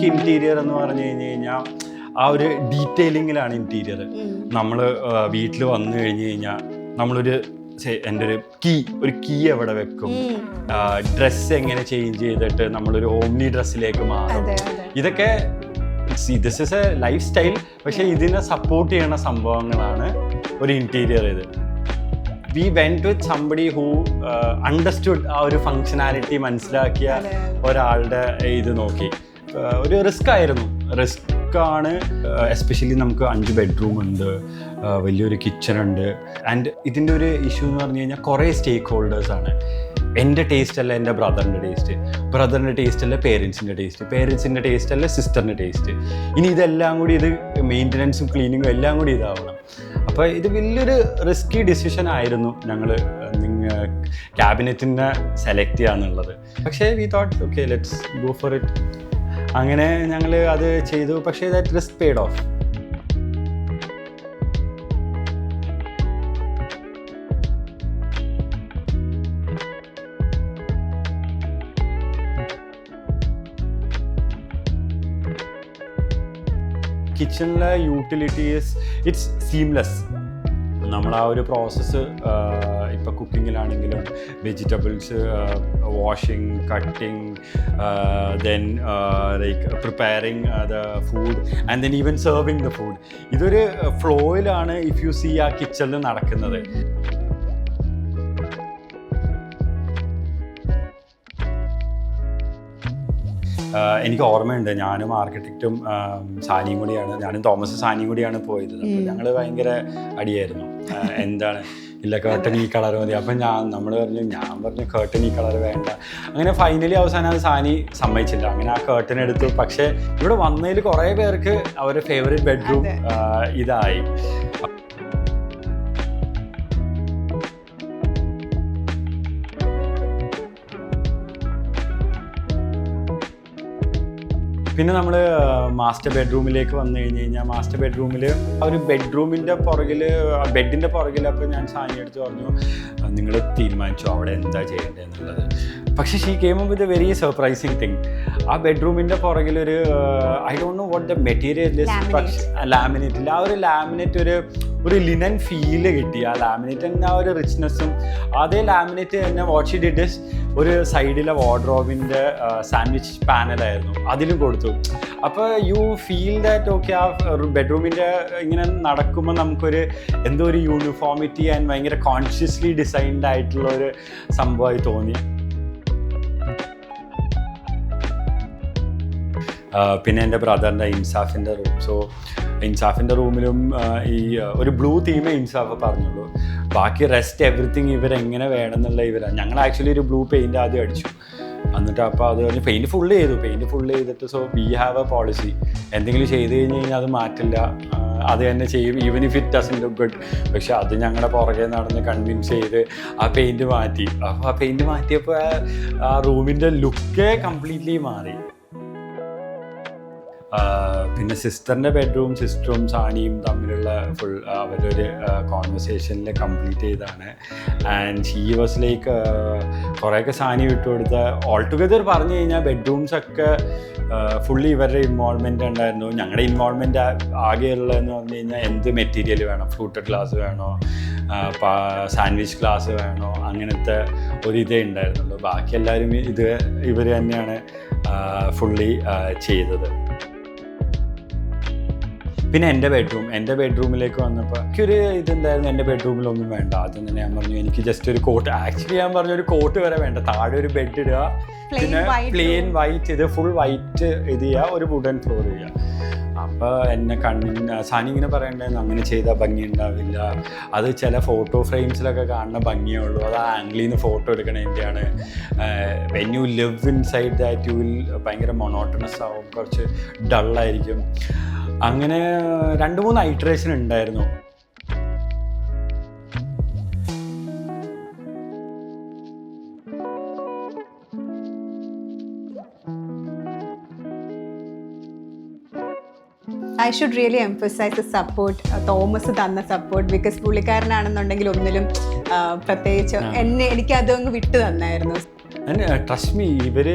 ശരിക്കും ഇൻറ്റീരിയർ എന്ന് പറഞ്ഞു കഴിഞ്ഞാൽ ആ ഒരു ഡീറ്റെയിലിങ്ങിലാണ് ഇൻറ്റീരിയർ. നമ്മൾ വീട്ടിൽ വന്നു കഴിഞ്ഞ് കഴിഞ്ഞാൽ നമ്മളൊരു എൻ്റെ ഒരു കീ എവിടെ വെക്കും, ഡ്രസ്സ് എങ്ങനെ ചേഞ്ച് ചെയ്തിട്ട് നമ്മളൊരു ഓംനി ഡ്രസ്സിലേക്ക് മാറും. ഇതൊക്കെ this is a lifestyle. പക്ഷേ ഇതിനെ സപ്പോർട്ട് ചെയ്യുന്ന സംഭവങ്ങളാണ് ഒരു ഇൻറ്റീരിയർ. ഇത് we went with somebody who understood ആ ഒരു ഫങ്ഷനാലിറ്റി മനസ്സിലാക്കിയ ഒരാളുടെ ഇത് നോക്കി. ഒരു റിസ്ക് ആയിരുന്നു. റിസ്ക്കാണ്. എസ്പെഷ്യലി നമുക്ക് 5 ബെഡ്റൂം ഉണ്ട്, വലിയൊരു കിച്ചൺ ഉണ്ട്. ആൻഡ് ഇതിൻ്റെ ഒരു ഇഷ്യൂ എന്ന് പറഞ്ഞു കഴിഞ്ഞാൽ കുറേ സ്റ്റേക്ക് ഹോൾഡേഴ്സാണ്. എൻ്റെ ടേസ്റ്റ് അല്ല എൻ്റെ ബ്രദറിൻ്റെ ടേസ്റ്റ്, ബ്രദറിൻ്റെ ടേസ്റ്റ് അല്ല പേരൻസിൻ്റെ ടേസ്റ്റ്, പേരൻസിൻ്റെ ടേസ്റ്റ് അല്ല സിസ്റ്ററിൻ്റെ ടേസ്റ്റ്. ഇനി ഇതെല്ലാം കൂടി ഇത് മെയിൻ്റനൻസും ക്ലീനിങ്ങും എല്ലാം കൂടി ഇതാവണം. അപ്പോൾ ഇത് വലിയൊരു റിസ്കി ഡിസിഷൻ ആയിരുന്നു ഞങ്ങൾ ക്യാബിനറ്റിനെ സെലക്ട് ചെയ്യാന്നുള്ളത്. പക്ഷേ we thought okay let's go for it. അങ്ങനെ ഞങ്ങൾ അത് ചെയ്തു. പക്ഷേ ദാറ്റ് റിസ്ക് പെയ്ഡ് ഓഫ്. കിച്ചണിലെ യൂട്ടിലിറ്റീസ് ഇറ്റ്സ് സീംലെസ്. നമ്മൾ ആ ഒരു പ്രോസസ്സ് ഇപ്പോൾ കുക്കിങ്ങിലാണെങ്കിലും vegetables washing, cutting, then like preparing the food and then even serving the food. ഇതൊരു ഫ്ലോയിലാണ് ഇഫ് യു സീ ആ കിച്ചണിൽ നടക്കുന്നത്. എനിക്ക് ഓർമ്മയുണ്ട്, ഞാനും ആർക്കിടെക്റ്റും സാനിയും കൂടിയാണ്, ഞാനും തോമസ് സാനിയും കൂടിയാണ് പോയത്. അപ്പോൾ ഞങ്ങൾ ഭയങ്കര അടിയായിരുന്നു. എന്താണ് ഇല്ല കേർട്ടൻ ഈ കളർ മതി. അപ്പം ഞാൻ പറഞ്ഞു കേർട്ടൻ ഈ കളർ വേണ്ട. അങ്ങനെ ഫൈനലി അവസാനം അത് സാനി സമ്മതിച്ചില്ല. അങ്ങനെ ആ കേർട്ടൻ എടുത്തു. പക്ഷേ ഇവിടെ വന്നതിൽ കുറേ പേർക്ക് അവരുടെ ഫേവറേറ്റ് ബെഡ്റൂം ഇതായി. പിന്നെ നമ്മൾ മാസ്റ്റർ ബെഡ്റൂമിലേക്ക് വന്നു കഴിഞ്ഞ് കഴിഞ്ഞാൽ മാസ്റ്റർ ബെഡ്റൂമിൽ ആ ഒരു ബെഡ്റൂമിൻ്റെ പുറകിൽ, ബെഡിൻ്റെ പുറകിൽ, അപ്പോൾ ഞാൻ സാനി എടുത്ത് പറഞ്ഞു നിങ്ങൾ തീരുമാനിച്ചു അവിടെ എന്താ ചെയ്യേണ്ടതെന്നുള്ളത്. പക്ഷേ she came up with a very surprising thing. ആ ബെഡ്റൂമിൻ്റെ പുറകിലൊരു I don't know what the material is, പക്ഷേ ലാമിനേറ്റിൽ ആ ഒരു ലാമിനേറ്റ് ഒരു ലിനൻ ഫീല് കിട്ടി. ആ ലാമിനേറ്റിൻ്റെ ആ ഒരു റിച്ച്നെസ്സും അതേ ലാമിനേറ്റ് തന്നെ വാട്ട് ഷീ ഡിഡ് ഇസ് ഒരു സൈഡിലെ വാർഡ്രോബിൻ്റെ സാൻഡ്വിച്ച് പാനലായിരുന്നു, അതിലും കൊടുത്തു. അപ്പോൾ യു ഫീൽ ദാറ്റ് ഓക്കെ ആ ബെഡ്റൂമിൻ്റെ ഇങ്ങനെ നടക്കുമ്പോൾ നമുക്കൊരു എന്തോ ഒരു യൂണിഫോമിറ്റി ആൻഡ് ഭയങ്കര കോൺഷ്യസ്ലി ഡിസൈൻഡ് ആയിട്ടുള്ള ഒരു സംഭവമായി തോന്നി. പിന്നെ എൻ്റെ ബ്രദറിൻ്റെ ഇൻസാഫിൻ്റെ റൂം. സോ ഇൻസാഫിൻ്റെ റൂമിലും ഈ ഒരു ബ്ലൂ തീമേ ഇൻസാഫ് പറഞ്ഞുള്ളൂ. ബാക്കി റെസ്റ്റ് എവറിത്തിങ് ഇവരെങ്ങനെ വേണമെന്നുള്ള ഞങ്ങൾ ആക്ച്വലി ഒരു ബ്ലൂ പെയിൻറ്റ് ആദ്യം അടിച്ചു. എന്നിട്ട് അപ്പോൾ അത് കഴിഞ്ഞ് പെയിൻറ്റ് ഫുള്ള് ചെയ്തിട്ട് so we have A policy, എന്തെങ്കിലും ചെയ്ത് കഴിഞ്ഞ് കഴിഞ്ഞാൽ അത് മാറ്റില്ല, അത് തന്നെ ചെയ്യും even if it doesn't look good. പക്ഷെ അത് ഞങ്ങളുടെ പുറകെ നടന്ന് കൺവിൻസ് ചെയ്ത് ആ പെയിൻറ്റ് മാറ്റി. അപ്പോൾ ആ പെയിൻറ്റ് മാറ്റിയപ്പോൾ ആ റൂമിൻ്റെ ലുക്കേ കംപ്ലീറ്റ്ലി മാറി. പിന്നെ സിസ്റ്ററിൻ്റെ ബെഡ്റൂം സിസ്റ്ററും സാനിയും തമ്മിലുള്ള അവരൊരു കോൺവെർസേഷനിൽ കംപ്ലീറ്റ് ചെയ്താണ്. ആൻഡ് ഷീ വാസ് ലൈക്ക് കുറേയൊക്കെ സാനി വിട്ടുകൊടുത്ത ഓൾ ടുഗദർ പറഞ്ഞു കഴിഞ്ഞാൽ ബെഡ്റൂംസൊക്കെ ഫുള്ളി ഇവരുടെ ഇൻവോൾവ്മെൻ്റ് ഉണ്ടായിരുന്നു. ഞങ്ങളുടെ ഇൻവോൾവ്മെൻ്റ് ആകെയുള്ളതെന്ന് പറഞ്ഞു കഴിഞ്ഞാൽ എന്ത് മെറ്റീരിയൽ വേണം, ഫ്രൂട്ടഡ് ഗ്ലാസ് വേണോ, സാൻഡ്വിച്ച് ഗ്ലാസ് വേണോ, അങ്ങനത്തെ ഒരിതേ ഉണ്ടായിരുന്നുള്ളൂ. ബാക്കി എല്ലാവരും ഇവർ തന്നെയാണ് ഫുള്ളി ചെയ്തത്. പിന്നെ എൻ്റെ ബെഡ്റൂമിലേക്ക് വന്നപ്പോൾ എനിക്കൊരു ഇതുണ്ടായിരുന്നു, എൻ്റെ ബെഡ്റൂമിലൊന്നും വേണ്ട. ആദ്യം തന്നെ ഞാൻ പറഞ്ഞു എനിക്ക് ജസ്റ്റ് ഒരു കോട്ട്, ആക്ച്വലി ഞാൻ പറഞ്ഞു ഒരു കോട്ട് വരെ വേണ്ട, താഴെ ഒരു ബെഡ് ഇടുക, പിന്നെ പ്ലെയിൻ വൈറ്റ് ഇത് ഫുൾ വൈറ്റ് ഇത് ചെയ്യുക, ഒരു വുഡൻ ഫ്ലോർ ചെയ്യുക. അപ്പോൾ എന്നെ സാനി ഇങ്ങനെ പറയണ്ടായിരുന്നു അങ്ങനെ ചെയ്താൽ ഭംഗി ഉണ്ടാവില്ല, അത് ചില ഫോട്ടോ ഫ്രെയിംസിലൊക്കെ കാണുന്ന ഭംഗിയേ ഉള്ളൂ, അത് ആ ആംഗിളിൽ നിന്ന് ഫോട്ടോ എടുക്കണതിൻ്റെയാണ്. When you live inside that you will ഭയങ്കര മൊണോട്ടണസ് ആവും, കുറച്ച് ഡള്ളായിരിക്കും. അങ്ങനെ 2-3 ഐറ്ററേഷൻ ഉണ്ടായിരുന്നു. I should really emphasize the support, Thomas തന്ന സപ്പോർട്ട്. ബിക്കോസ് പുള്ളിക്കാരനാണെന്നുണ്ടെങ്കിൽ ഒന്നിലും പ്രത്യേകിച്ച് എനിക്ക് അതങ്ങ് വിട്ടു തന്നായിരുന്നു. ട്രസ്റ്റ് മീ, ഇവർ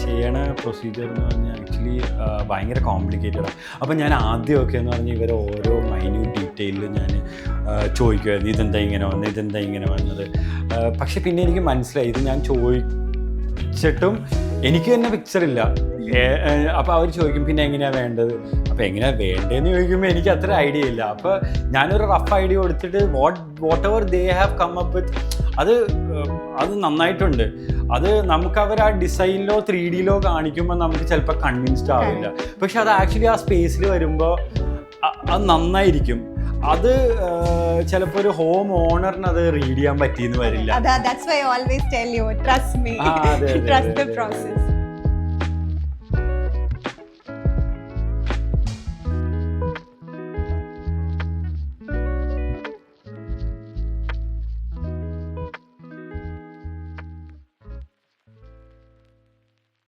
ചെയ്യണ പ്രൊസീജിയർ എന്ന് പറഞ്ഞാൽ ആക്ച്വലി ഭയങ്കര കോംപ്ലിക്കേറ്റഡാണ്. അപ്പം ഞാൻ ആദ്യമൊക്കെ എന്ന് പറഞ്ഞാൽ ഇവരെ ഓരോ മൈന്യൂട്ട് ഡീറ്റെയിലിൽ ഞാൻ ചോദിക്കുമായിരുന്നു, ഇതെന്താ ഇങ്ങനെ വന്നത്, ഇതെന്താ ഇങ്ങനെ വന്നത്. പക്ഷെ പിന്നെ എനിക്ക് മനസ്സിലായി ഇത് ഞാൻ ചോദിച്ചിട്ടും എനിക്ക് തന്നെ പിക്ചറില്ല. അപ്പോൾ അവർ ചോദിക്കും പിന്നെ എങ്ങനെയാണ് വേണ്ടത്, അപ്പോൾ എങ്ങനെയാണ് വേണ്ടതെന്ന് ചോദിക്കുമ്പോൾ എനിക്ക് അത്ര ഐഡിയ ഇല്ല. അപ്പോൾ ഞാനൊരു റഫ് ഐഡിയ കൊടുത്തിട്ട് whatever they have come up with അത് നന്നായിട്ടുണ്ട്. അത് നമുക്ക് അവർ ആ ഡിസൈനിലോ 3Dയിലോ കാണിക്കുമ്പോൾ നമുക്ക് ചിലപ്പോൾ കൺവിൻസ്ഡ് ആവില്ല. പക്ഷെ അത് ആക്ച്വലി ആ സ്പേസിൽ വരുമ്പോൾ അത് നന്നായിരിക്കും. അത് ചിലപ്പോൾ ഒരു ഹോം ഓണറിന് അത് റീഡ് ചെയ്യാൻ പറ്റിയെന്ന് വരില്ല. That's why I always tell you, trust me. Trust the process.